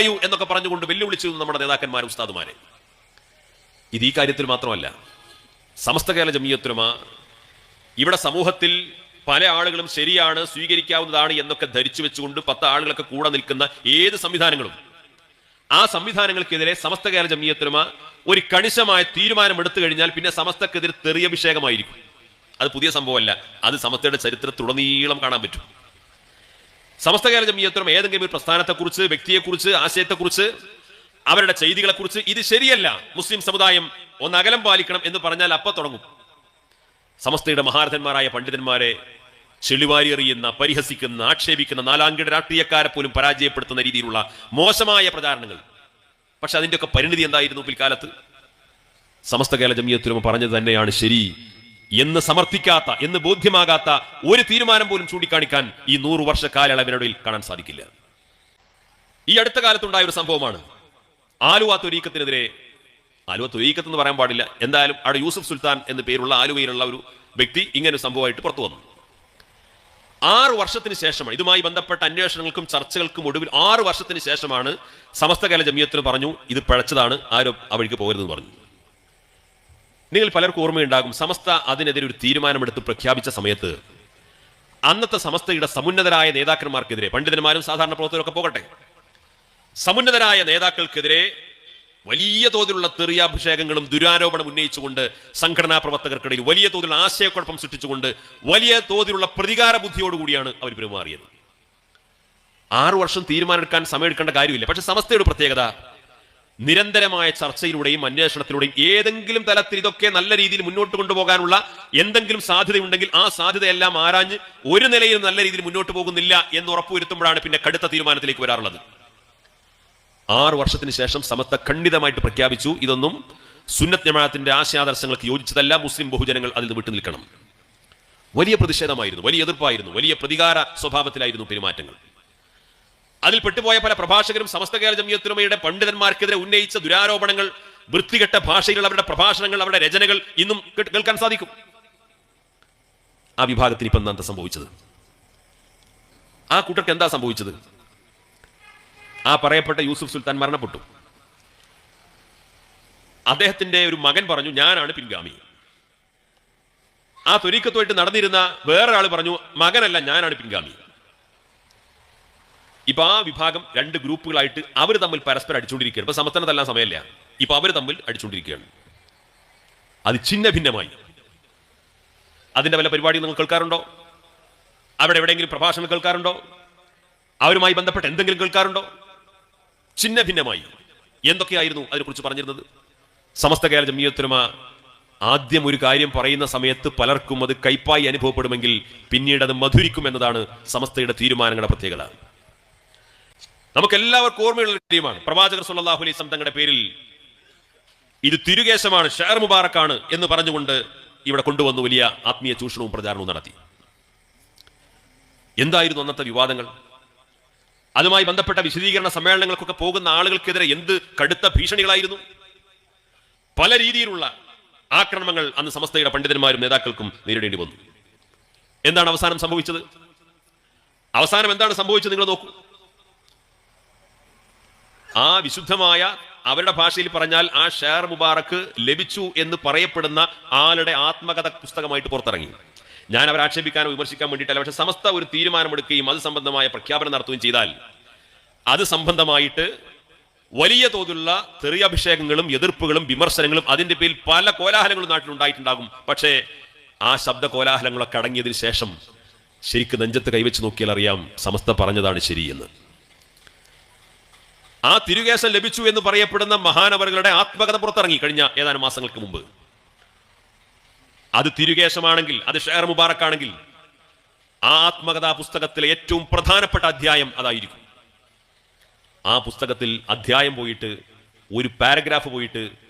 പറയൂ എന്നൊക്കെ പറഞ്ഞുകൊണ്ട് വെല്ലുവിളിച്ചു നമ്മുടെ നേതാക്കന്മാർ, ഉസ്താദുമാരെ. ഇത് ഈ കാര്യത്തിൽ മാത്രമല്ല. സമസ്ത കേരള ജംഇയ്യത്തുൽ ഉലമ ഇവിടെ സമൂഹത്തിൽ പല ആളുകളും ശരിയാണ്, സ്വീകരിക്കാവുന്നതാണ് എന്നൊക്കെ ധരിച്ചു വെച്ചുകൊണ്ട് 10 ആളുകളൊക്കെ കൂടെ നിൽക്കുന്ന ഏത് സംവിധാനങ്ങളും, ആ സംവിധാനങ്ങൾക്കെതിരെ സമസ്ത കേരള ജംഇയ്യത്തുൽ ഉലമ ഒരു കണിശമായ തീരുമാനം എടുത്തു കഴിഞ്ഞാൽ പിന്നെ സമസ്തക്കെതിരെ തെറിയഭിഷേകമായിരിക്കും. അത് പുതിയ സംഭവമല്ല, അത് സമസ്തയുടെ ചരിത്രത്തിലുടനീളം കാണാൻ പറ്റും. സമസ്ത കേരള ജംഇയ്യത്തുൽ ഉലമ ഏതെങ്കിലും ഒരു പ്രസ്ഥാനത്തെക്കുറിച്ച്, വ്യക്തിയെക്കുറിച്ച്, ആശയത്തെക്കുറിച്ച്, അവരുടെ ചെയ്തികളെക്കുറിച്ച് ഇത് ശരിയല്ല, മുസ്ലിം സമുദായം ഒന്ന് അകലം പാലിക്കണം എന്ന് പറഞ്ഞാൽ അപ്പം തുടങ്ങും സമസ്തയുടെ മഹാരഥന്മാരായ പണ്ഡിതന്മാരെ ചെളിവാരി എറിയുന്ന, പരിഹസിക്കുന്ന, ആക്ഷേപിക്കുന്ന, നാലാംകിട രാഷ്ട്രീയക്കാരെ പോലും പരാജയപ്പെടുത്തുന്ന രീതിയിലുള്ള മോശമായ പ്രചാരണങ്ങൾ. പക്ഷെ അതിൻ്റെയൊക്കെ പരിണിതി എന്തായിരുന്നു പിൽക്കാലത്ത്? സമസ്ത കേരള ജംഇയ്യത്തുൽ ഉലമ പറഞ്ഞത് തന്നെയാണ് ശരി എന്ന് സമർത്ഥിക്കാത്ത, എന്ന് ബോധ്യമാകാത്ത ഒരു തീരുമാനം പോലും ചൂണ്ടിക്കാണിക്കാൻ ഈ 100 വർഷ കാലയളവിനിടയിൽ കാണാൻ സാധിക്കില്ല. ഈ അടുത്ത കാലത്തുണ്ടായ ഒരു സംഭവമാണ് ആലുവ ത്വരീഖത്തിനെതിരെ. ആലുവ ത്വരീഖത്ത് എന്ന് പറയാൻ പാടില്ല, എന്തായാലും അവിടെ യൂസുഫ് സുൽത്താൻ എന്ന പേരുള്ള ആലുവയിലുള്ള ഒരു വ്യക്തി ഇങ്ങനെ ഒരു സംഭവമായിട്ട് പുറത്തു വന്നു. 6 വർഷത്തിന് ശേഷമാണ്, ഇതുമായി ബന്ധപ്പെട്ട അന്വേഷണങ്ങൾക്കും ചർച്ചകൾക്കും ഒടുവിൽ 6 വർഷത്തിന് ശേഷമാണ് സമസ്ത കേരള ജംഇയ്യത്തുൽ പറഞ്ഞു ഇത് പിഴച്ചതാണ്, ആരും ആ വഴിക്ക് പോകരുതെന്ന് പറഞ്ഞു. നിങ്ങൾ പലർക്കും ഓർമ്മയുണ്ടാകും, സമസ്ത അതിനെതിരെ ഒരു തീരുമാനമെടുത്ത് പ്രഖ്യാപിച്ച സമയത്ത് അന്നത്തെ സമസ്തയുടെ സമുന്നതരായ നേതാക്കന്മാർക്കെതിരെ, പണ്ഡിതന്മാരും സാധാരണ പ്രവർത്തകരൊക്കെ പോകട്ടെ, സമുന്നതരായ നേതാക്കൾക്കെതിരെ വലിയ തോതിലുള്ള തെറിയാഭിഷേകങ്ങളും ദുരാരോപണം ഉന്നയിച്ചുകൊണ്ട് സംഘടനാ പ്രവർത്തകർക്കിടയിൽ വലിയ തോതിലുള്ള ആശയക്കുഴപ്പം സൃഷ്ടിച്ചുകൊണ്ട് വലിയ തോതിലുള്ള പ്രതികാര ബുദ്ധിയോടുകൂടിയാണ് അവർ പെരുമാറിയത്. 6 വർഷം തീരുമാനമെടുക്കാൻ സമയമെടുക്കേണ്ട കാര്യമില്ല. പക്ഷെ സമസ്തയുടെ പ്രത്യേകത, നിരന്തരമായ ചർച്ചയിലൂടെയും അന്വേഷണത്തിലൂടെയും ഏതെങ്കിലും തലത്തിൽ ഇതൊക്കെ നല്ല രീതിയിൽ മുന്നോട്ട് കൊണ്ടുപോകാനുള്ള എന്തെങ്കിലും സാധ്യതയുണ്ടെങ്കിൽ ആ സാധ്യതയെല്ലാം ആരാഞ്ഞ് ഒരു നിലയിലും നല്ല രീതിയിൽ മുന്നോട്ട് പോകുന്നില്ല എന്ന് ഉറപ്പുവരുത്തുമ്പോഴാണ് പിന്നെ കടുത്ത തീരുമാനത്തിലേക്ക് വരാറുള്ളത്. 6 വർഷത്തിന് ശേഷം സമസ്ത ഖണ്ഡിതമായിട്ട് പ്രഖ്യാപിച്ചു, ഇതൊന്നും സുന്നത്ത് ജമാഅത്തിന്റെ ആശയാദർശങ്ങൾക്ക് യോജിച്ചതല്ല, മുസ്ലിം ബഹുജനങ്ങൾ അതിൽ നിന്ന് വിട്ടു നിൽക്കണം. വലിയ പ്രതിഷേധമായിരുന്നു, വലിയ എതിർപ്പായിരുന്നു, വലിയ പ്രതികാര സ്വഭാവത്തിലായിരുന്നു പെരുമാറ്റങ്ങൾ. അതിൽ പെട്ടുപോയ പല പ്രഭാഷകരും സമസ്ത കേരള ജംഇയ്യത്തുൽ ഉലമയുടെ പണ്ഡിതന്മാർക്കെതിരെ ഉന്നയിച്ച ദുരാരോപണങ്ങൾ, വൃത്തികെട്ട ഭാഷയിൽ അവരുടെ പ്രഭാഷണങ്ങൾ, അവരുടെ രചനകൾ ഇന്നും കേൾക്കാൻ സാധിക്കും. ആ വിഭാഗത്തിന് ഇപ്പം എന്താ സംഭവിച്ചത്? ആ കൂട്ടർക്ക് എന്താ സംഭവിച്ചത്? ആ പറയപ്പെട്ട യൂസുഫ് സുൽത്താൻ മരണപ്പെട്ടു. അദ്ദേഹത്തിന്റെ ഒരു മകൻ പറഞ്ഞു ഞാനാണ് പിൻഗാമി. ആ ത്വരീഖത്തുമായിട്ട് നടന്നിരുന്ന വേറൊരാൾ പറഞ്ഞു മകനല്ല, ഞാനാണ് പിൻഗാമി. ഇപ്പൊ ആ വിഭാഗം 2 ഗ്രൂപ്പുകളായിട്ട് അവർ തമ്മിൽ പരസ്പരം അടിച്ചുകൊണ്ടിരിക്കുകയാണ്. ഇപ്പൊ സമസ്തനതെല്ലാം സമയമല്ല, ഇപ്പൊ അവർ തമ്മിൽ അടിച്ചുകൊണ്ടിരിക്കുകയാണ്. അത് ഛിന്ന ഭിന്നമായി. അതിന്റെ വല്ല പരിപാടി നിങ്ങൾ കേൾക്കാറുണ്ടോ? അവിടെ എവിടെയെങ്കിലും പ്രഭാഷണം കേൾക്കാറുണ്ടോ? അവരുമായി ബന്ധപ്പെട്ട് എന്തെങ്കിലും കേൾക്കാറുണ്ടോ? ഛിന്ന ഭിന്നമായി. എന്തൊക്കെയായിരുന്നു അതിനെക്കുറിച്ച് പറഞ്ഞിരുന്നത്? സമസ്ത കേരള ജംഇയ്യത്തുൽ ഉലമ ആദ്യം ഒരു കാര്യം പറയുന്ന സമയത്ത് പലർക്കും അത് കൈപ്പായി അനുഭവപ്പെടുമെങ്കിൽ പിന്നീട് അത് മധുരിക്കും എന്നതാണ് സമസ്തയുടെ തീരുമാനങ്ങളുടെ പ്രത്യേകത. നമുക്കെല്ലാവർക്കും ഓർമ്മയുള്ള കാര്യമാണ്, പ്രവാചകർ സ്വല്ലല്ലാഹു അലൈഹി വസല്ലം തങ്ങളുടെ പേരിൽ ഇത് തിരുകേശമാണ്, ഷഹർ മുബാറക്കാണ് എന്ന് പറഞ്ഞുകൊണ്ട് ഇവിടെ കൊണ്ടുവന്നു വലിയ ആത്മീയ ചൂഷണവും പ്രചാരണവും നടത്തി. എന്തായിരുന്നു അന്നത്തെ വിവാദങ്ങൾ? അതുമായി ബന്ധപ്പെട്ട വിശദീകരണ സമ്മേളനങ്ങൾക്കൊക്കെ പോകുന്ന ആളുകൾക്കെതിരെ എന്ത് കടുത്ത ഭീഷണികളായിരുന്നു! പല രീതിയിലുള്ള ആക്രമണങ്ങൾ അന്ന് സമസ്തയുടെ പണ്ഡിതന്മാരും നേതാക്കൾക്കും നേരിടേണ്ടി വന്നു. എന്താണ് അവസാനം സംഭവിച്ചത്? അവസാനം എന്താണ് സംഭവിച്ചത് നിങ്ങൾ നോക്കൂ. ആ വിശുദ്ധമായ, അവരുടെ ഭാഷയിൽ പറഞ്ഞാൽ ആ ഷഹർ മുബാറക്ക് ലഭിച്ചു എന്ന് പറയപ്പെടുന്ന ആളുടെ ആത്മകഥ പുസ്തകമായിട്ട് പുറത്തിറങ്ങി. ഞാൻ അവരെ ആക്ഷേപിക്കാനോ വിമർശിക്കാൻ വേണ്ടിയിട്ടല്ല, പക്ഷെ സമസ്ത ഒരു തീരുമാനമെടുക്കുകയും അത് സംബന്ധമായ പ്രഖ്യാപനം നടത്തുകയും ചെയ്താൽ അത് സംബന്ധമായിട്ട് വലിയ തോതിലുള്ള തെറിയഭിഷേകങ്ങളും എതിർപ്പുകളും വിമർശനങ്ങളും അതിന്റെ പേരിൽ പല കോലാഹലങ്ങളും നാട്ടിലുണ്ടായിട്ടുണ്ടാകും. പക്ഷേ ആ ശബ്ദ കോലാഹലങ്ങളൊക്കെ അടങ്ങിയതിനു ശേഷം ശരിക്കും നെഞ്ചത്ത് കൈവച്ച് നോക്കിയാൽ അറിയാം സമസ്ത പറഞ്ഞതാണ് ശരിയെന്ന്. ആ തിരുകേശം ലഭിച്ചു എന്ന് പറയപ്പെടുന്ന മഹാനവറുകളുടെ ആത്മകഥ പുറത്തിറങ്ങി കഴിഞ്ഞ ഏതാനും മാസങ്ങൾക്ക് മുമ്പ്. അത് തിരുകേശമാണെങ്കിൽ, അത് ഷഹർ മുബാറക്കാണെങ്കിൽ ആ ആത്മകഥാ പുസ്തകത്തിലെ ഏറ്റവും പ്രധാനപ്പെട്ട അധ്യായം അതായിരിക്കും. ആ പുസ്തകത്തിൽ അധ്യായം പോയിട്ട്, ഒരു പാരഗ്രാഫ് പോയിട്ട്,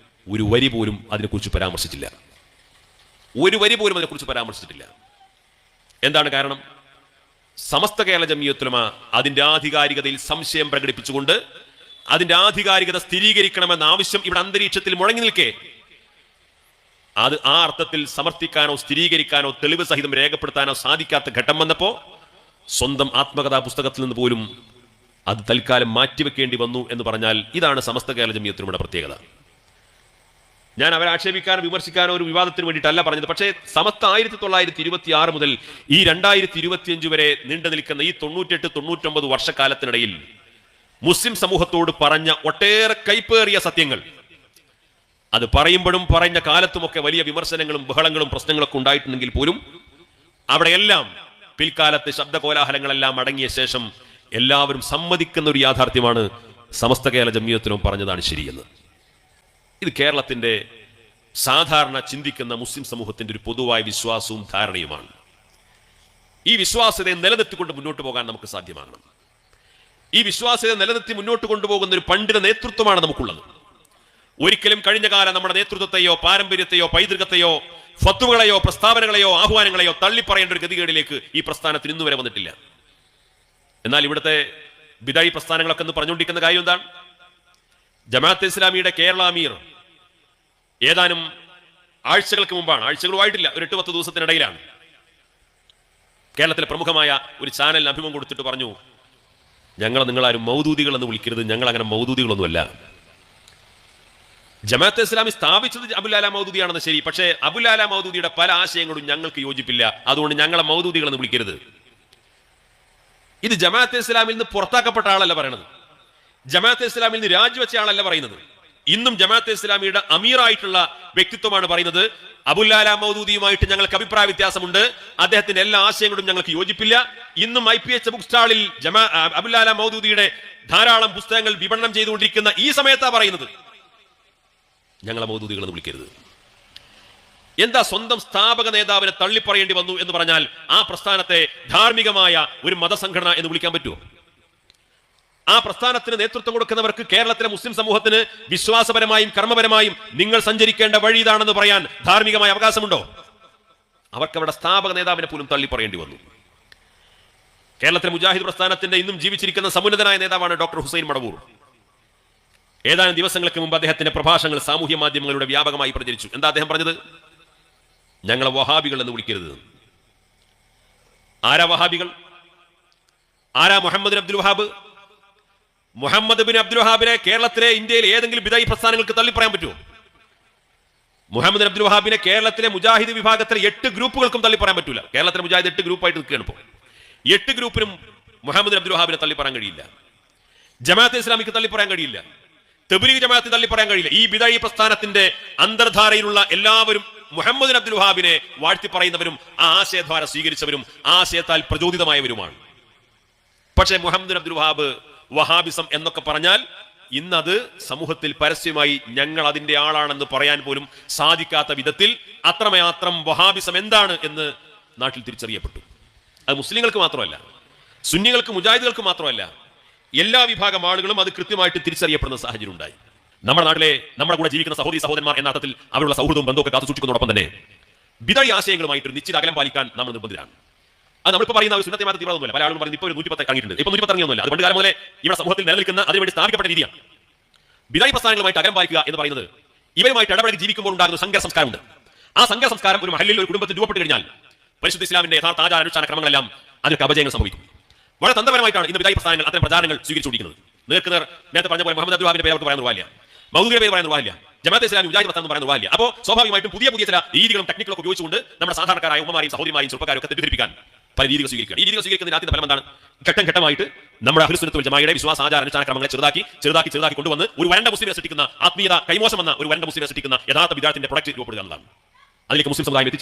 ഒരു വരി പോലും അതിനെക്കുറിച്ച് പരാമർശിച്ചില്ല. ഒരു വരി പോലും അതിനെക്കുറിച്ച് പരാമർശിച്ചിട്ടില്ല. എന്താണ് കാരണം? സമസ്ത കേരള ജംഇയ്യത്തുൽ ഉലമ അതിന്റെ ആധികാരികതയിൽ സംശയം പ്രകടിപ്പിച്ചുകൊണ്ട് അതിന്റെ ആധികാരികത സ്ഥിരീകരിക്കണമെന്ന ആവശ്യം ഇവിടെ അന്തരീക്ഷത്തിൽ മുഴങ്ങി നിൽക്കെ അത് ആ അർത്ഥത്തിൽ സമർത്ഥിക്കാനോ സ്ഥിരീകരിക്കാനോ തെളിവ് സഹിതം രേഖപ്പെടുത്താനോ സാധിക്കാത്ത ഘട്ടം വന്നപ്പോ സ്വന്തം ആത്മകഥാ പുസ്തകത്തിൽ നിന്ന് പോലും അത് തൽക്കാലം മാറ്റിവെക്കേണ്ടി വന്നു എന്ന് പറഞ്ഞാൽ ഇതാണ് സമസ്ത കേരള ജമിയത്തുലമയുടെ പ്രത്യേകത. ഞാൻ അവരെ ആക്ഷേപിക്കാനോ വിമർശിക്കാനോ ഒരു വിവാദത്തിന് വേണ്ടിയിട്ടല്ല പറഞ്ഞത്. പക്ഷേ സമസ്ത 1926 മുതൽ ഈ 2025 വരെ നീണ്ടു നിൽക്കുന്ന ഈ 98-99 വർഷക്കാലത്തിനിടയിൽ മുസ്ലിം സമൂഹത്തോട് പറഞ്ഞ ഒട്ടേറെ കൈപ്പേറിയ സത്യങ്ങൾ, അത് പറയുമ്പോഴും പറഞ്ഞ കാലത്തുമൊക്കെ വലിയ വിമർശനങ്ങളും ബഹളങ്ങളും പ്രശ്നങ്ങളൊക്കെ ഉണ്ടായിട്ടുണ്ടെങ്കിൽ പോലും അവിടെയെല്ലാം പിൽക്കാലത്ത് ശബ്ദകോലാഹലങ്ങളെല്ലാം അടങ്ങിയ ശേഷം എല്ലാവരും സമ്മതിക്കുന്ന ഒരു യാഥാർത്ഥ്യമാണ് സമസ്ത കേരള ജമിയത്തുലമ പറഞ്ഞതാണ് ശരിയെന്ന്. ഇത് കേരളത്തിന്റെ സാധാരണ ചിന്തിക്കുന്ന മുസ്ലിം സമൂഹത്തിന്റെ ഒരു പൊതുവായ വിശ്വാസവും ധാരണയുമാണ്. ഈ വിശ്വാസ്യതയെ നിലനിർത്തിക്കൊണ്ട് മുന്നോട്ട് പോകാൻ നമുക്ക് സാധ്യമാകണം. ഈ വിശ്വാസ്യത നിലനിർത്തി മുന്നോട്ട് കൊണ്ടുപോകുന്ന ഒരു പണ്ഡിത നേതൃത്വമാണ് നമുക്കുള്ളത്. ഒരിക്കലും കഴിഞ്ഞ കാലം നമ്മുടെ നേതൃത്വത്തെയോ പാരമ്പര്യത്തെയോ പൈതൃകത്തെയോ ഫത്വകളെയോ പ്രസ്താവനകളെയോ ആഹ്വാനങ്ങളെയോ തള്ളിപ്പറയേണ്ട ഒരു ഗതികേടിലേക്ക് ഈ പ്രസ്ഥാനത്തിന് ഇന്നുവരെ വന്നിട്ടില്ല. എന്നാൽ ഇവിടുത്തെ ബിദഈ പ്രസ്ഥാനങ്ങളൊക്കെ എന്ന് പറഞ്ഞുകൊണ്ടിരിക്കുന്ന കാര്യം എന്താണ്? ജമാഅത്തെ ഇസ്ലാമിയുടെ കേരള അമീർ ഏതാനും ആഴ്ചകൾക്ക് മുമ്പാണ്, ആഴ്ചകളുമായിട്ടില്ല, ഒരു 8-10 ദിവസത്തിനിടയിലാണ് കേരളത്തിലെ പ്രമുഖമായ ഒരു ചാനലിന് അഭിമുഖം കൊടുത്തിട്ട് പറഞ്ഞു, നിങ്ങളാരും മൗദൂദികൾ എന്ന് വിളിക്കരുത്, ഞങ്ങൾ അങ്ങനെ മൗദൂദികളൊന്നുമല്ല. ജമാഅത്തെ ഇസ്ലാമി സ്ഥാപിച്ചത് അബുൽ ആല മൗദൂദിയാണെന്ന് ശരി, പക്ഷേ അബുൽ ആല മൗദൂദിയുടെ പല ആശയങ്ങളും ഞങ്ങൾക്ക് യോജിപ്പില്ല, അതുകൊണ്ട് ഞങ്ങളെ മൗദൂദികൾ എന്ന് വിളിക്കരുത്. ഇത് ജമാഅത്തെ ഇസ്ലാമിൽ നിന്ന് പുറത്താക്കപ്പെട്ട ആളല്ല പറയണത്, ജമാഅത്തെ ഇസ്ലാമിൽ നിന്ന് രാജിവെച്ച ആളല്ല പറയുന്നത്. ഇന്നും ജമാഅത്തെ ഇസ്ലാമിയുടെ അമീറായിട്ടുള്ള വ്യക്തിത്വമാണ് പറയുന്നത്, അബുൽ ആല മൗദൂദിയുമായിട്ട് ഞങ്ങൾക്ക് അഭിപ്രായ വ്യത്യാസമുണ്ട്, അദ്ദേഹത്തിന്റെ എല്ലാ ആശയങ്ങളും ഞങ്ങൾക്ക് യോജിപ്പില്ല. ഇന്നും IPH ബുക്ക് സ്റ്റാളിൽ അബുൽ ആല മൗദൂദിയുടെ ധാരാളം പുസ്തകങ്ങൾ വിപണനം ചെയ്തുകൊണ്ടിരിക്കുന്ന ഈ സമയത്താ പറയുന്നത് ഞങ്ങളെ മൗദൂദികൾ എന്ന് വിളിക്കരുത്. എന്താ സ്വന്തം സ്ഥാപക നേതാവിനെ തള്ളിപ്പറയേണ്ടി വന്നു എന്ന് പറഞ്ഞാൽ ആ പ്രസ്ഥാനത്തെ ധാർമ്മികമായ ഒരു മതസംഘടന എന്ന് വിളിക്കാൻ പറ്റുമോ? ആ പ്രസ്ഥാനത്തിന് നേതൃത്വം കൊടുക്കുന്നവർക്ക് കേരളത്തിലെ മുസ്ലിം സമൂഹത്തിന് വിശ്വാസപരമായും കർമ്മപരമായും നിങ്ങൾ സഞ്ചരിക്കേണ്ട വഴി ഇതാണെന്ന് പറയാൻ ധാർമ്മികമായ അവകാശമുണ്ടോ? അവർക്ക് അവരുടെ സ്ഥാപക നേതാവിനെ പോലും തള്ളിപ്പറയേണ്ടി വന്നു. കേരളത്തിലെ മുജാഹിദ് പ്രസ്ഥാനത്തിന്റെ ഇന്നും ജീവിച്ചിരിക്കുന്ന സമുന്നതനായ നേതാവാണ് ഡോക്ടർ ഹുസൈൻ മടവൂർ. ഏതാനും ദിവസങ്ങൾക്ക് മുമ്പ് അദ്ദേഹത്തിന്റെ പ്രഭാഷണങ്ങൾ സാമൂഹ്യ മാധ്യമങ്ങളുടെ വ്യാപകമായി പ്രചരിച്ചു. എന്താ അദ്ദേഹം പറഞ്ഞത്? ഞങ്ങളെ വഹാബികൾ എന്ന് വിളിക്കരുത്. ആരാ വഹാബികൾ? ആരാ മുഹമ്മദ് അബ്ദുൽ വഹാബ്? മുഹമ്മദ് ബിൻ അബ്ദുൽ വഹാബിനെ കേരളത്തിലെ ഇന്ത്യയിലെ ഏതെങ്കിലും ബിദഈ പ്രസ്ഥാനങ്ങൾക്ക് തള്ളിപ്പറയാൻ പറ്റുമോ? മുഹമ്മദ് അബ്ദുൽ വഹാബിനെ കേരളത്തിലെ മുജാഹിദ് വിഭാഗത്തിലെ 8 ഗ്രൂപ്പുകൾക്കും തള്ളിപ്പറയാൻ പറ്റൂല. കേരളത്തിലെ മുജാഹിദ് 8 ഗ്രൂപ്പായിട്ട് നിൽക്കുകയാണ് ഇപ്പോൾ. 8 ഗ്രൂപ്പിനും മുഹമ്മദ് അബ്ദുൽ വഹാബിനെ തള്ളിപ്പറയാൻ കഴിയില്ല. ജമാഅത്തെ ഇസ്ലാമിക്ക് തള്ളിപ്പറയാൻ കഴിയില്ല. തബ്ലീഗ് ജമാഅത്തിന് തള്ളിപ്പറയാൻ കഴിയില്ല. ഈ ബിദഈ പ്രസ്ഥാനത്തിന്റെ അന്തർധാരയിലുള്ള എല്ലാവരും മുഹമ്മദ് അബ്ദുൽ വഹാബിനെ വാഴ്ത്തി പറയുന്നവരും ആ ആശയധാര സ്വീകരിച്ചവരും ആശയത്താൽ പ്രചോദിതമായവരുമാണ്. പക്ഷേ മുഹമ്മദ് അബ്ദുൽ വഹാബ് വഹാബിസം എന്നൊക്കെ പറഞ്ഞാൽ ഇന്നത് സമൂഹത്തിൽ പരസ്യമായി ഞങ്ങൾ അതിന്റെ ആളാണെന്ന് പറയാൻ പോലും സാധിക്കാത്ത വിധത്തിൽ അത്രമാത്രം വഹാബിസം എന്താണ് എന്ന് നാട്ടിൽ തിരിച്ചറിയപ്പെട്ടു. അത് മുസ്ലിങ്ങൾക്ക് മാത്രമല്ല, സുന്നികൾക്ക് മുജാഹിദുകൾക്ക് മാത്രമല്ല, എല്ലാ വിഭാഗം ആളുകളും അത് കൃത്യമായിട്ട് തിരിച്ചറിയപ്പെടുന്ന സാഹചര്യം ഉണ്ടായി. നമ്മുടെ നാട്ടിലെ നമ്മുടെ കൂടെ ജീവിക്കുന്ന സഹോദരി സഹോദരന്മാർ എന്ന അർത്ഥത്തിൽ അവരുടെ സൗഹൃദവും ബന്ധമൊക്കെ കാത്തു സൂക്ഷിക്കുന്നതോടൊപ്പം തന്നെ ബിദഈ ആശയങ്ങളുമായിട്ട് ഒരു നിശ്ചിത അകലം പാലിക്കാൻ നമ്മൾ നിർബന്ധിതരാണ്. അത് നമ്മളിപ്പോൾ പറയുന്ന ഒരു സുന്നത്തെ തീവ്രമൊന്നുമില്ല. പല ആളുകളും പറയുന്നത് ഇപ്പോൾ 110 ഇറങ്ങിയിട്ടുണ്ട്, ഇപ്പോൾ 110 ഇറങ്ങിയൊന്നുമില്ല. അത് പണ്ട് കാലം മുതലേ ഇവിടെ സമൂഹത്തിൽ നിലനിൽക്കുന്ന അതിനുവേണ്ടി സ്ഥാപിക്കപ്പെട്ട രീതിയാണ്. ബിദഈ പ്രസ്ഥാനങ്ങളുമായിട്ട് അകലം പാലിക്കുക എന്ന് പറയുന്നത് ഇവരുമായിട്ട് ഇടപഴകി ജീവിക്കുമ്പോൾ ഉണ്ടാകുന്ന സങ്കര സംസ്കാരമുണ്ട്. ആ സങ്കര സംസ്കാരം ഒരു മഹല്ലിൽ ഒരു കുടുംബത്തിൽ രൂപപ്പെട്ട് കഴിഞ്ഞാൽ പരിശുദ്ധ ഇസ്ലാമിന്റെ യഥാർത്ഥ ആചാര അനുഷ്ഠാന ക്രമങ്ങളെല്ലാം അതിനൊക്കെ അപജയങ്ങൾ സംഭവിക്കും. വളരെ തന്ത്രപരമായിട്ടാണ് ഇന്ന് ബിദഈ പ്രസ്ഥാനങ്ങൾ അത്തരം പ്രചാരണങ്ങൾ സ്വീകരിച്ചുകൊണ്ടിരിക്കുന്നത്. നേരത്തെ പറഞ്ഞ പോലെ മുഹമ്മദ് അബ്ദുൽ വഹാബിന്റെ പേര് അവർക്ക് പറയാൻ നിർവാഹമില്ല, മൗദൂദിയുടെ പേര് പറയാൻ നിർവാഹമില്ല, ജമാഅത്തെ ഇസ്ലാമി മുജാഹിദ് പ്രസ്ഥാനം പറയാൻ നിർവാഹമില്ല. അപ്പോൾ സ്വാഭാവികമായിട്ടും പുതിയ ചില രീതികളും ടെക്നിക്കുകളൊക്കെ ഉപയോഗിച്ചുകൊണ്ട് നമ്മുടെ സാധാരണക്കാരായ ഉമ്മമാരെയും സഹോദരിമാരെയും ചെറുപ്പക്കാരും ഒക്കെ തെറ്റിദ്ധരിപ്പിക്കാൻ പല രീതികൾ സ്വീകരിക്കുക. ഈ രീതികൾ സ്വീകരിക്കുന്നതിന് ആദ്യത്തെ ഫലം എന്താണ്? ഘട്ടമായിട്ട് നമ്മുടെ അഹ്ലുസ് സുന്നത്ത് വൽ ജമാഅയുടെ വിശ്വാസ ആചാര അനുഷ്ഠാന ക്രമങ്ങളെ ചെറുതാക്കി കൊണ്ടുവന്ന് ഒരു വരണ്ട മുസ്ലിമിനെ സൃഷ്ടിക്കുന്ന, ആത്മീയത കൈമോശം വന്ന ഒരു വരണ്ട മുസ്ലിമിനെ സൃഷ്ടിക്കുന്ന യഥാർത്ഥ വിദ്യാർത്ഥിന്റെ പ്രൊഡക്റ്റ് രൂപപ്പെടുക എന്നതാണ്. അതിലേക്ക് മുസ്ലിം സമുദായം എത്തിച്ചേരാൻ